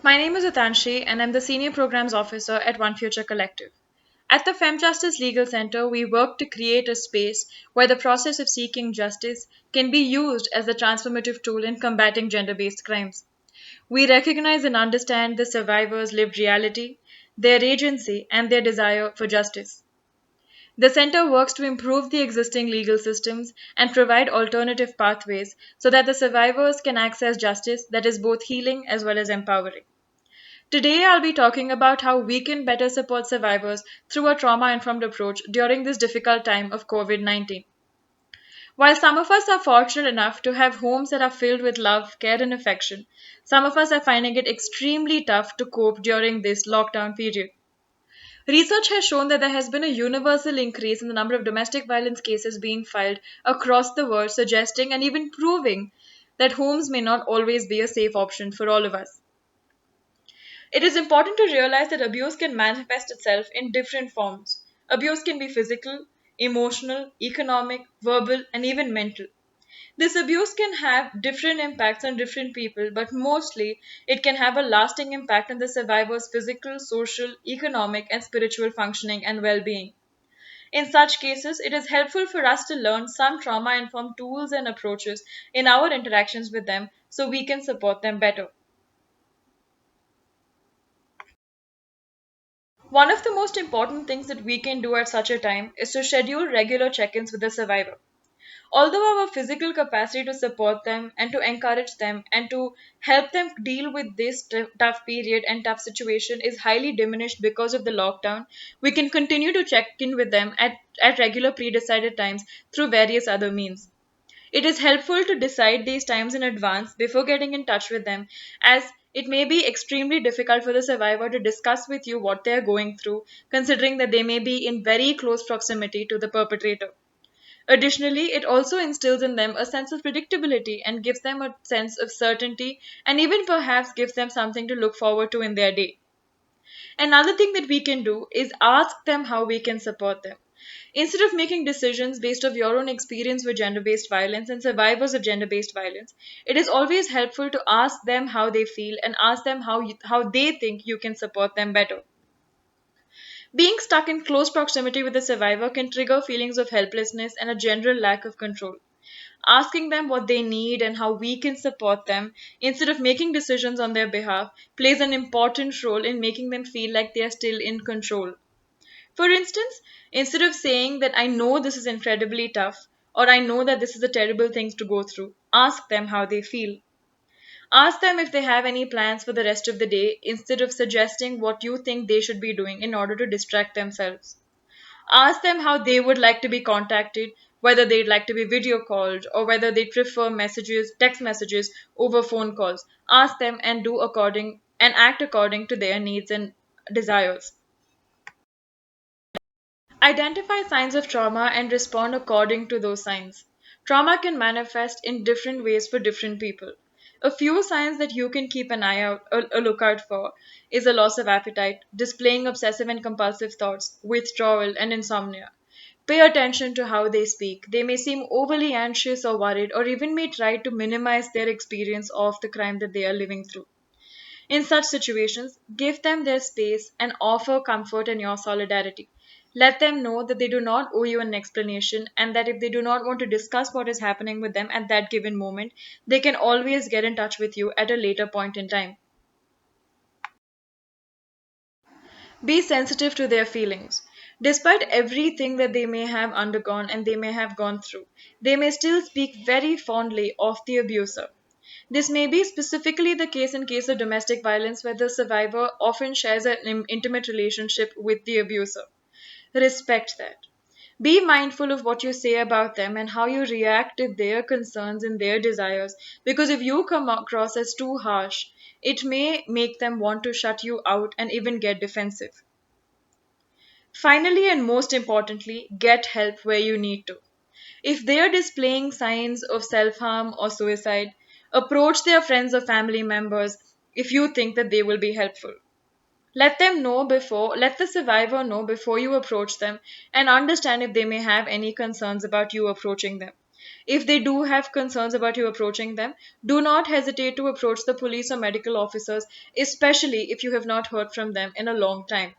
My name is Utanshi, and I'm the Senior Programs Officer at One Future Collective. At the Fem Justice Legal Center, we work to create a space where the process of seeking justice can be used as a transformative tool in combating gender based crimes. We recognize and understand the survivors' lived reality, their agency, and their desire for justice. The center works to improve the existing legal systems and provide alternative pathways so that the survivors can access justice that is both healing as well as empowering. Today, I'll be talking about how we can better support survivors through a trauma informed approach during this difficult time of COVID 19. While some of us are fortunate enough to have homes that are filled with love, care, and affection, some of us are finding it extremely tough to cope during this lockdown period. Research has shown that there has been a universal increase in the number of domestic violence cases being filed across the world, suggesting and even proving that homes may not always be a safe option for all of us. It is important to realize that abuse can manifest itself in different forms. Abuse can be physical, emotional, economic, verbal, and even mental. This abuse can have different impacts on different people, but mostly it can have a lasting impact on the survivor's physical, social, economic, and spiritual functioning and well being. In such cases, it is helpful for us to learn some trauma informed tools and approaches in our interactions with them so we can support them better. One of the most important things that we can do at such a time is to schedule regular check ins with the survivor. Although our physical capacity to support them and to encourage them and to help them deal with this tough period and tough situation is highly diminished because of the lockdown, we can continue to check in with them at regular pre decided times through various other means. It is helpful to decide these times in advance before getting in touch with them, as it may be extremely difficult for the survivor to discuss with you what they are going through, considering that they may be in very close proximity to the perpetrator. Additionally, it also instills in them a sense of predictability and gives them a sense of certainty and even perhaps gives them something to look forward to in their day. Another thing that we can do is ask them how we can support them. Instead of making decisions based on your own experience with gender based violence and survivors of gender based violence, it is always helpful to ask them how they feel and ask them how they think you can support them better. Being stuck in close proximity with a survivor can trigger feelings of helplessness and a general lack of control. Asking them what they need and how we can support them instead of making decisions on their behalf plays an important role in making them feel like they are still in control. For instance, instead of saying that I know this is incredibly tough or I know that this is a terrible thing to go through, ask them how they feel. Ask them if they have any plans for the rest of the day instead of suggesting what you think they should be doing in order to distract themselves. Ask them how they would like to be contacted, whether they'd like to be video called or whether they prefer messages, text messages over phone calls. Ask them and do according and act according to their needs and desires. Identify signs of trauma and respond according to those signs. Trauma can manifest in different ways for different people. A few signs that you can keep an eye out, a lookout for, is a loss of appetite, displaying obsessive and compulsive thoughts, withdrawal, and insomnia. Pay attention to how they speak. They may seem overly anxious or worried, or even may try to minimize their experience of the crime that they are living through. In such situations, give them their space and offer comfort and your solidarity. Let them know that they do not owe you an explanation and that if they do not want to discuss what is happening with them at that given moment, they can always get in touch with you at a later point in time. Be sensitive to their feelings. Despite everything that they may have undergone and they may have gone through, they may still speak very fondly of the abuser. This may be specifically the case in case of domestic violence where the survivor often shares an intimate relationship with the abuser. Respect that. Be mindful of what you say about them and how you react to their concerns and their desires because if you come across as too harsh, it may make them want to shut you out and even get defensive. Finally, and most importantly, get help where you need to. If they are displaying signs of self harm or suicide, approach their friends or family members if you think that they will be helpful. Let the survivor know before you approach them and understand if they may have any concerns about you approaching them. If they do have concerns about you approaching them, do not hesitate to approach the police or medical officers, especially if you have not heard from them in a long time.